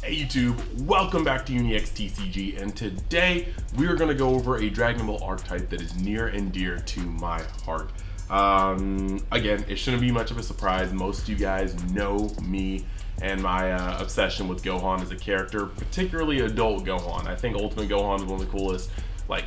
Hey YouTube, welcome back to UniXTCG, and today we are going to go over a Dragon Ball archetype that is near and dear to my heart. Again, it shouldn't be much of a surprise. Most of you guys know me and my obsession with Gohan as a character, particularly adult Gohan. I think Ultimate Gohan is one of the coolest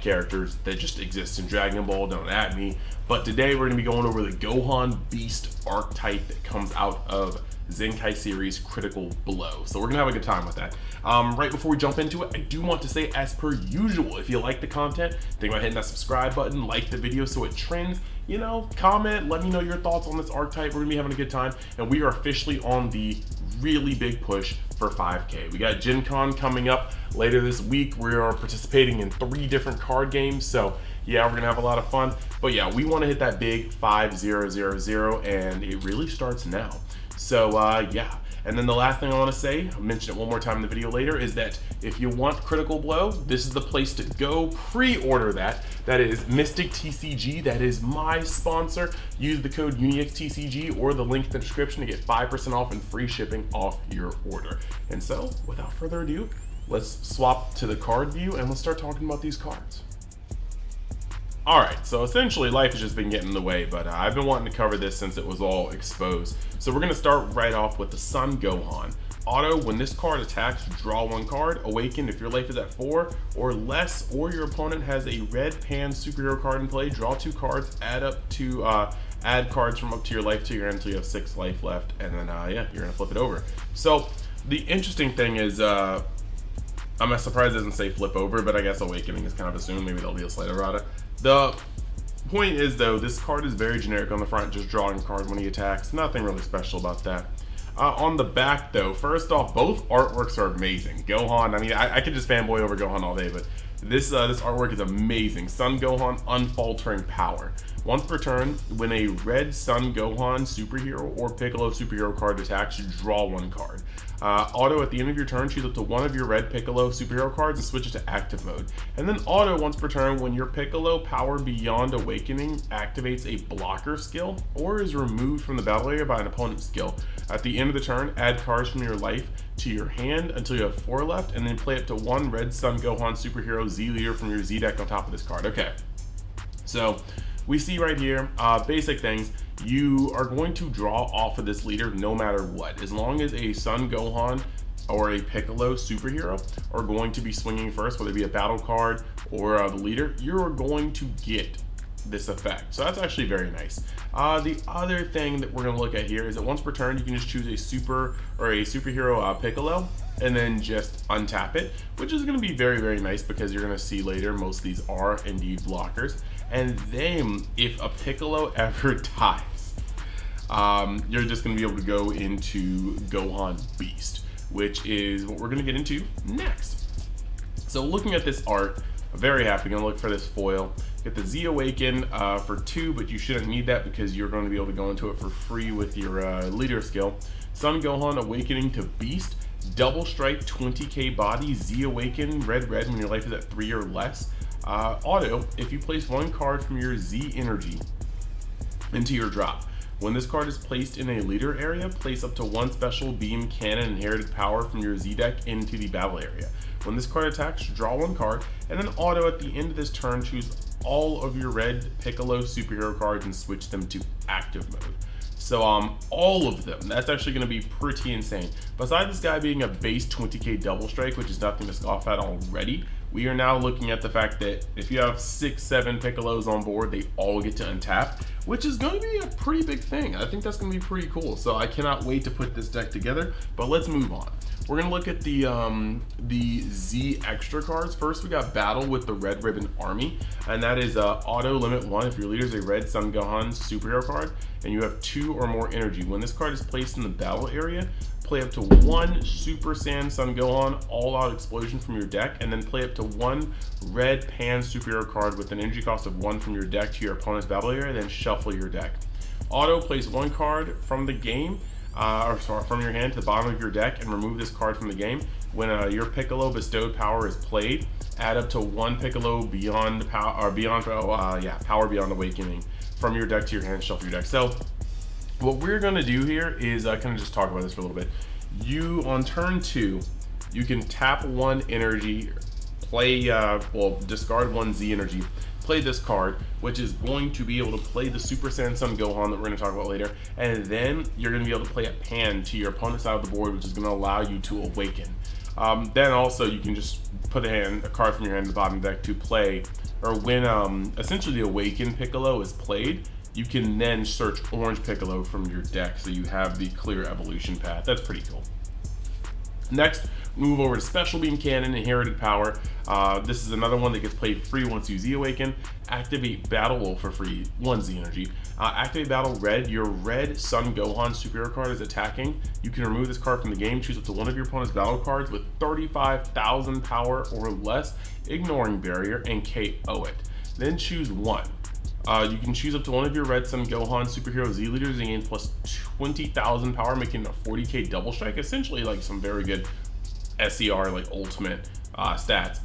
characters that just exists in Dragon Ball. Don't at me. But today we're going to be going over the Gohan Beast archetype that comes out of Zenkai series Critical Blow. So we're gonna have a good time with that. Right before we jump into it, I do want to say, as per usual, if you like the content, think about hitting that subscribe button, like the video so it trends, you know, comment, let me know your thoughts on this archetype. We're gonna be having a good time, and we are officially on the really big push for 5K. We got Gen Con coming up later this week. We are participating in 3 different card games, so yeah, we're gonna have a lot of fun. But yeah, we want to hit that big 5000, and it really starts now. So yeah, and then the last thing I want to say, I'll mention it one more time in the video later, is that if you want Critical Blow, this is the place to go. Pre-order that. That is Mystic TCG. That is my sponsor. Use the code UniXTCG or the link in the description to get 5% off and free shipping off your order. And so, without further ado, let's swap to the card view and let's start talking about these cards. Alright, so essentially life has just been getting in the way, but I've been wanting to cover this since it was all exposed. So we're going to start right off with the Sun Gohan. Auto, when this card attacks, draw 1 card. Awaken, if your life is at 4 or less, or your opponent has a red pan superhero card in play, draw 2 cards, add cards from up to your life to your end until you have 6 life left, and then yeah, you're going to flip it over. So the interesting thing is, I'm surprised it doesn't say flip over, but I guess Awakening is kind of assumed. Maybe there'll be a slight errata. The point is, though, this card is very generic on the front, just drawing a card when he attacks. Nothing really special about that. On the back, though, first off, both artworks are amazing. Gohan, I mean, I could just fanboy over Gohan all day, but this artwork is amazing. Sun Gohan, Unfaltering Power. Once per turn, when a red Sun Gohan superhero or Piccolo superhero card attacks, you draw 1 card. Auto, at the end of your turn, choose up to 1 of your red Piccolo superhero cards and switch it to active mode. And then auto, once per turn, when your Piccolo Power Beyond Awakening activates a blocker skill or is removed from the battle area by an opponent's skill. At the end of the turn, add cards from your life to your hand until you have 4 left, and then play up to 1 red Sun Gohan superhero Z leader from your Z deck on top of this card. Okay, so we see right here, basic things. You are going to draw off of this leader no matter what. As long as a Sun Gohan or a Piccolo superhero are going to be swinging first, whether it be a battle card or the leader, you're going to get this effect. So that's actually very nice. The other thing that we're going to look at here is that once per turn, you can just choose a super or a superhero Piccolo and then just untap it, which is going to be very, very nice because you're going to see later most of these are indeed blockers. And then if a Piccolo ever dies, you're just going to be able to go into Gohan Beast, which is what we're going to get into next. So looking at this art, I'm very happy. Going to look for this foil. Get the Z Awaken for 2, but you shouldn't need that because you're going to be able to go into it for free with your leader skill. Sun Gohan Awakening to Beast. Double Strike 20k body. Z Awaken red when your life is at 3 or less. Auto, if you place 1 card from your Z energy into your drop. When this card is placed in a leader area, place up to 1 special beam cannon inherited power from your Z deck into the battle area. When this card attacks, draw 1 card, and then auto, at the end of this turn, choose all of your red Piccolo superhero cards and switch them to active mode. So all of them, that's actually going to be pretty insane. Besides this guy being a base 20k double strike, which is nothing to scoff at already, we are now looking at the fact that if you have 6-7 Piccolos on board, they all get to untap, which is going to be a pretty big thing. I think that's going to be pretty cool. So I cannot wait to put this deck together, but let's move on. We're going to look at the Z extra cards. First, we got Battle with the Red Ribbon Army, and that is auto limit 1 if your leader is a red Sun Gohan superhero card and you have 2 or more energy. When this card is placed in the battle area, play up to 1 Super Saiyan Sun Gohan all-out explosion from your deck, and then play up to 1 red Pan superhero card with an energy cost of 1 from your deck to your opponent's battle area, then shuffle your deck. Auto, place 1 card from the game, from your hand to the bottom of your deck and remove this card from the game. When your Piccolo bestowed power is played, add up to 1 Piccolo beyond power, power beyond awakening from your deck to your hand, shuffle your deck. So what we're going to do here is kind of just talk about this for a little bit. You, on turn 2, you can tap 1 energy, play, well, discard 1 Z energy, play this card, which is going to be able to play the Super Saiyan Son Gohan that we're going to talk about later, and then you're going to be able to play a pan to your opponent's side of the board, which is going to allow you to awaken. Then also you can just put a card from your hand to the bottom of the deck to play, or when essentially the Awaken Piccolo is played, you can then search Orange Piccolo from your deck, so you have the clear evolution path. That's pretty cool. Next, move over to Special Beam Cannon, Inherited Power. This is another one that gets played free once you Z Awaken. Activate Battle Wolf for free, 1 Z energy. Activate Battle Red. Your red Son Gohan Super Hero card is attacking. You can remove this card from the game, choose up to one of your opponent's battle cards with 35,000 power or less, ignoring barrier, and KO it. Then choose 1. You can choose up to one of your red Son Gohan Super Hero Z leaders and gain plus 20,000 power, making a 40k double strike, essentially like some very good SER, like ultimate stats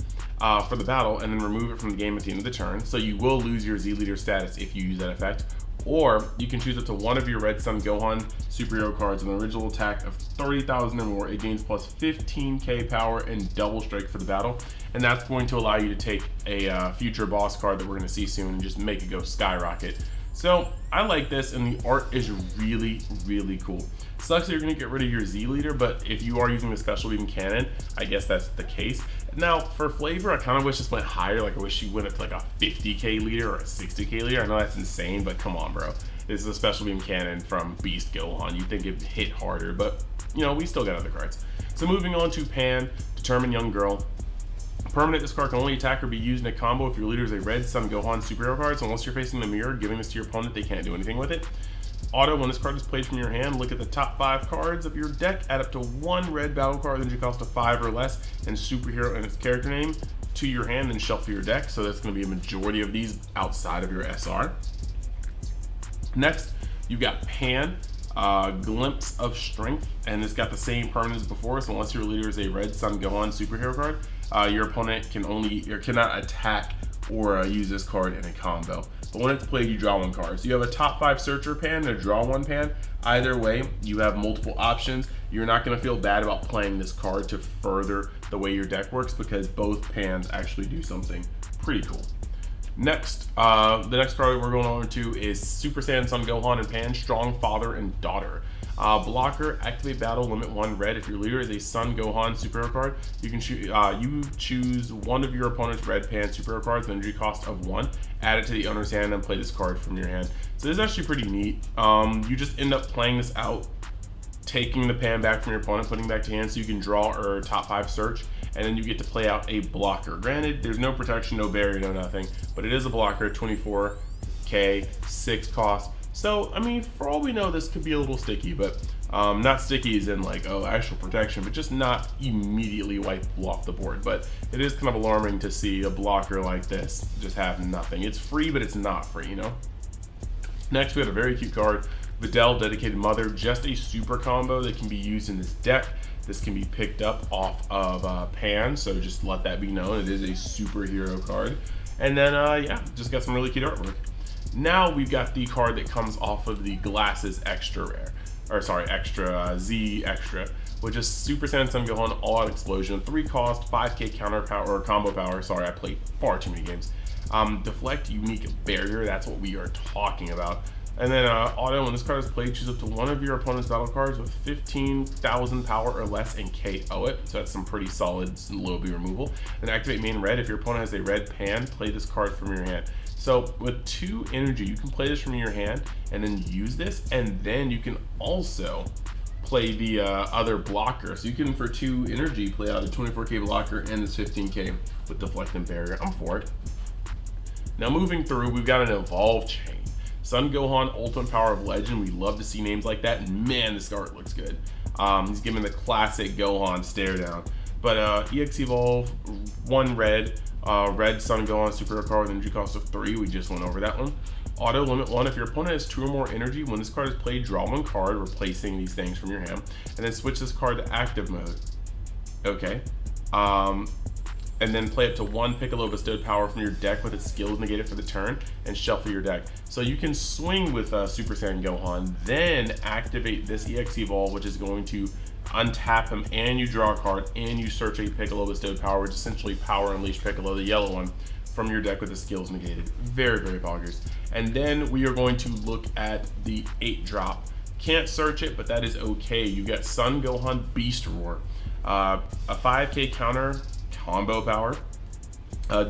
for the battle, and then remove it from the game at the end of the turn. So you will lose your Z leader status if you use that effect. Or you can choose up to one of your red Son Gohan superhero cards with an original attack of 30,000 or more. It gains plus 15k power and double strike for the battle, and that's going to allow you to take a future boss card that we're going to see soon and just make it go skyrocket. So I like this, and the art is really, really cool. Sucks that you're going to get rid of your Z leader, but if you are using the Special Beam Cannon, I guess that's the case. Now, for flavor, I kind of wish this went higher. Like, I wish you went up to like a 50k leader or a 60k leader. I know that's insane, but come on, bro. This is a Special Beam Cannon from Beast Gohan. You'd think it'd hit harder, but, you know, we still got other cards. So moving on to Pan, Determined Young Girl. Permanent, this card can only attack or be used in a combo if your leader is a red Son Gohan superhero card, so unless you're facing the mirror, giving this to your opponent, they can't do anything with it. Auto, when this card is played from your hand, look at the top 5 cards of your deck, add up to 1 red battle card that you cost a 5 or less, and superhero and its character name to your hand and shuffle your deck, so that's going to be a majority of these outside of your SR. Next, you've got Pan, Glimpse of Strength, and it's got the same permanent as before, so unless your leader is a red Son Gohan superhero card, your opponent cannot attack or use this card in a combo. But when it's played, you draw 1 card. So you have a top 5 searcher pan and a draw 1 pan. Either way, you have multiple options. You're not going to feel bad about playing this card to further the way your deck works, because both pans actually do something pretty cool. Next, the next card we're going on to is Super Saiyan Son Gohan and Pan, Strong Father and Daughter. Blocker, activate battle, limit 1 red. If your leader is a Son Gohan superhero card, you can choose one of your opponent's red Pan superhero cards with an energy cost of 1, add it to the owner's hand, and play this card from your hand. So this is actually pretty neat. You just end up playing this out, taking the Pan back from your opponent, putting it back to hand, so you can draw or top 5 search, and then you get to play out a blocker. Granted, there's no protection, no barrier, no nothing, but it is a blocker, 24k, 6 cost. So, I mean, for all we know, this could be a little sticky, but not sticky as in like, oh, actual protection, but just not immediately wipable off the board. But it is kind of alarming to see a blocker like this just have nothing. It's free, but it's not free, you know? Next, we have a very cute card, Videl, Dedicated Mother, just a super combo that can be used in this deck. This can be picked up off of Pan, so just let that be known. It is a superhero card. And then, yeah, just got some really cute artwork. Now we've got the card that comes off of the Glasses Extra Rare, or sorry, Extra Z Extra, which is Super Saiyan Son Gohan All Out Explosion, 3 cost, 5k counter power, or combo power. Sorry, I played far too many games. Deflect, Unique Barrier, that's what we are talking about. And then auto, when this card is played, choose up to one of your opponent's battle cards with 15,000 power or less and KO it. So that's some pretty solid low B removal. And activate main red. If your opponent has a red Pan, play this card from your hand. So with 2 energy, you can play this from your hand and then use this, and then you can also play the other blocker. So you can, for 2 energy, play out a 24k blocker and this 15k with deflect and barrier. I'm for it. Now moving through, we've got an Evolve Chain. Son Gohan, Ultimate Power of Legend. We love to see names like that, and man, this art looks good. He's giving the classic Gohan stare down. But EX Evolve, 1 red, red Son Gohan Super card with energy cost of 3. We just went over that one. Auto, limit 1. If your opponent has 2 or more energy, when this card is played, draw 1 card, replacing these things from your hand, and then switch this card to active mode. Okay. and then play up to 1 Piccolo bestowed power from your deck with its skills negated for the turn, and shuffle your deck. So you can swing with Super Saiyan Gohan, then activate this EX Evolve, which is going to untap him, and you draw a card, and you search a Piccolo bestowed power, which is essentially Power Unleash Piccolo, the yellow one, from your deck with the skills negated. Very, very poggers. And then we are going to look at the 8-drop. Can't search it, but that is okay. You get Sun Gohan Beast Roar, a 5k counter combo power,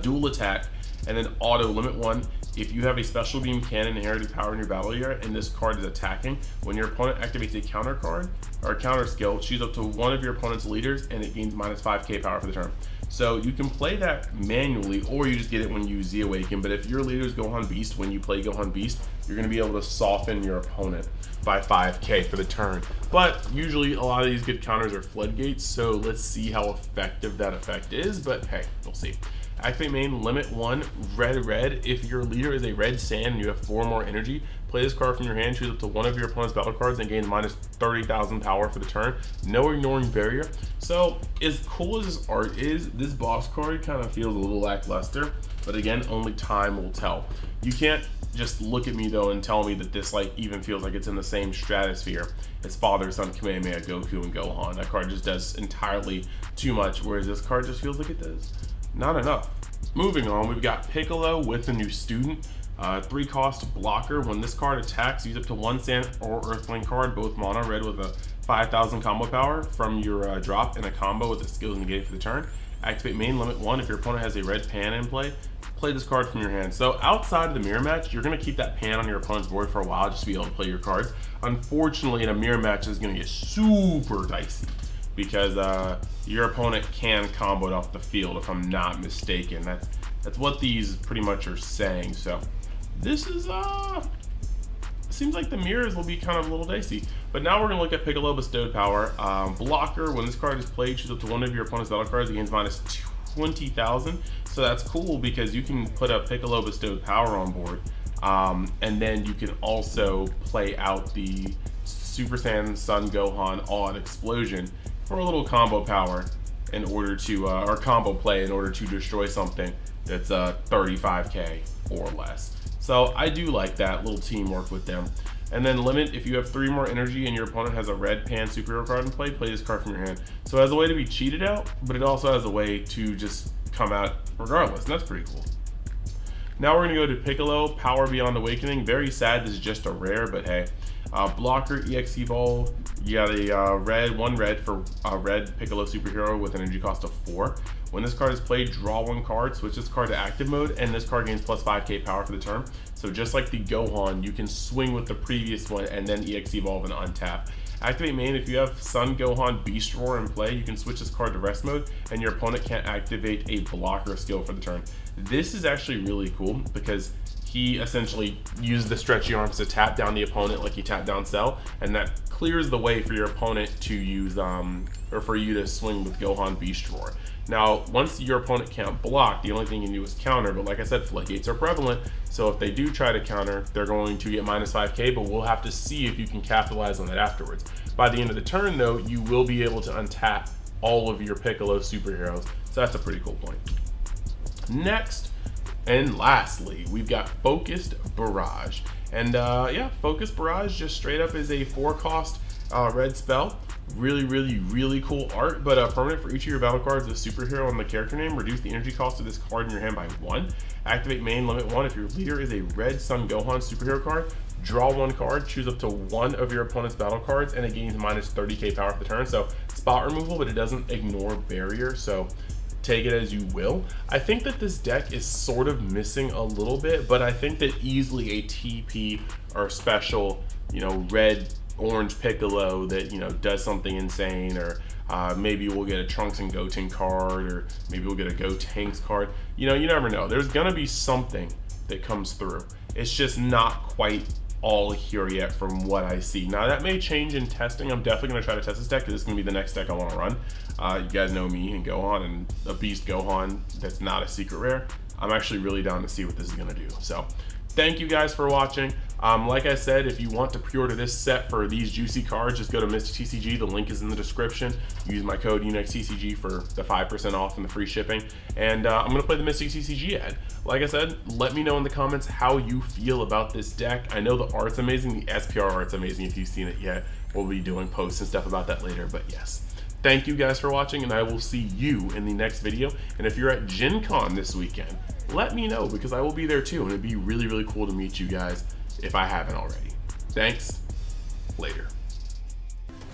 dual attack, and then auto limit 1. If you have a special beam cannon inherited power in your battle area and this card is attacking, when your opponent activates a counter card or a counter skill, choose up to one of your opponent's leaders and it gains minus 5k power for the turn. So you can play that manually, or you just get it when you Z Awaken. But if your leader is Gohan Beast, when you play Gohan Beast, you're going to be able to soften your opponent by 5k for the turn. But usually a lot of these good counters are floodgates, so let's see how effective that effect is. But hey, we'll see. Activate main, limit 1, red. If your leader is a red Saiyan and you have 4 more energy, play this card from your hand, choose up to one of your opponent's battle cards and gain minus 30,000 power for the turn. No ignoring barrier. So as cool as this art is, this boss card kind of feels a little lackluster, but again, only time will tell. You can't just look at me though and tell me that this like even feels like it's in the same stratosphere as Father, Son, Kamehameha, Goku, and Gohan. That card just does entirely too much, whereas this card just feels like it does not enough. Moving on, we've got Piccolo with a new student. 3-cost blocker. When this card attacks, use up to 1 Sand or Earthling card, both mono red with a 5,000 combo power from your drop, and a combo with the skills negated for the turn. Activate main, limit 1. If your opponent has a red pan in play, play this card from your hand. So outside of the mirror match, you're going to keep that pan on your opponent's board for a while just to be able to play your cards. Unfortunately, in a mirror match, it's going to get super dicey because your opponent can combo it off the field, if I'm not mistaken. That's what these pretty much are saying. So this is seems like the mirrors will be kind of a little dicey. But now we're going to look at Piccolo bestowed power. Blocker, when this card is played, choose up to one of your opponent's battle cards, it gains minus 20,000. So that's cool because you can put a Piccolo bestowed power on board, and then you can also play out the Super Saiyan Sun Gohan All Out Explosion for a little combo power in order to, or combo play in order to destroy something that's 35k or less. So I do like that little teamwork with them. And then limit, if you have 3 more energy and your opponent has a red pan superhero card in play, play this card from your hand. So it has a way to be cheated out, but it also has a way to just come out regardless, and that's pretty cool. Now we're going to go to Piccolo, Power Beyond Awakening. Very sad this is just a rare, but hey. Blocker, EX Evolve, you got a one red for red Piccolo Superhero with an energy cost of 4. When this card is played, draw 1 card, switch this card to active mode, and this card gains plus 5k power for the turn. So just like the Gohan, you can swing with the previous one and then EX Evolve and untap. Activate main, if you have Sun Gohan Beast Roar in play, you can switch this card to rest mode, and your opponent can't activate a blocker skill for the turn. This is actually really cool because he essentially used the stretchy arms to tap down the opponent like he tapped down Cell, and that clears the way for your opponent to use, or for you to swing with Gohan Beast Roar. Now, once your opponent can't block, the only thing you can do is counter, but like I said, floodgates are prevalent, so if they do try to counter, they're going to get minus 5k, but we'll have to see if you can capitalize on that afterwards. By the end of the turn, though, you will be able to untap all of your Piccolo superheroes, so that's a pretty cool point. Next, and lastly, we've got Focused Barrage. And yeah, Focused Barrage just straight up is a 4-cost red spell. Really cool art, but permanent for each of your battle cards with superhero and the character name. Reduce the energy cost of this card in your hand by 1. Activate main, limit 1. If your leader is a red Sun Gohan superhero card, draw 1 card, choose up to 1 of your opponent's battle cards, and it gains minus 30k power for the turn. So spot removal, but it doesn't ignore barrier, so take it as you will. I think that this deck is sort of missing a little bit, but I think that easily a TP or special, you know, red orange Piccolo that, you know, does something insane, or maybe we'll get a Trunks and Goten card, or maybe we'll get a Gotenks card. You know, you never know. There's gonna be something that comes through. It's just not quite all here yet from what I see. Now that may change in testing. I'm definitely gonna try to test this deck because this is gonna be the next deck I want to run. You guys know me and Gohan, and a Beast Gohan that's not a secret rare. I'm actually really down to see what this is gonna do. So thank you guys for watching. Like I said, if you want to pre-order this set for these juicy cards, just go to Mystic TCG. The link is in the description. Use my code UNIXTCG for the 5% off and the free shipping. And I'm going to play the Mystic TCG ad. Like I said, let me know in the comments how you feel about this deck. I know the art's amazing. The SPR art's amazing. If you've seen it yet, we'll be doing posts and stuff about that later. But yes, thank you guys for watching, and I will see you in the next video. And if you're at Gen Con this weekend, let me know, because I will be there too, and it'd be really, really cool to meet you guys if I haven't already. Thanks. Later.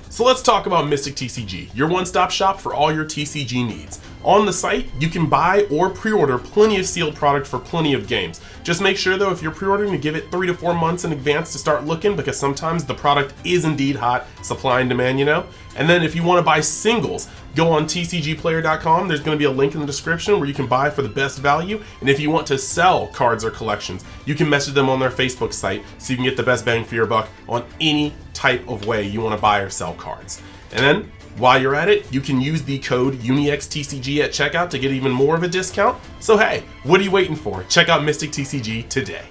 So let's talk about Mystic TCG, your one-stop shop for all your TCG needs. On the site, you can buy or pre-order plenty of sealed product for plenty of games. Just make sure though, if you're pre-ordering, to give it 3 to 4 months in advance to start looking, because sometimes the product is indeed hot, supply and demand, you know? And then if you want to buy singles, go on tcgplayer.com. There's going to be a link in the description where you can buy for the best value. And if you want to sell cards or collections, you can message them on their Facebook site so you can get the best bang for your buck on any type of way you want to buy or sell cards. And then while you're at it, you can use the code UNIXTCG at checkout to get even more of a discount. So hey, what are you waiting for? Check out Mystic TCG today.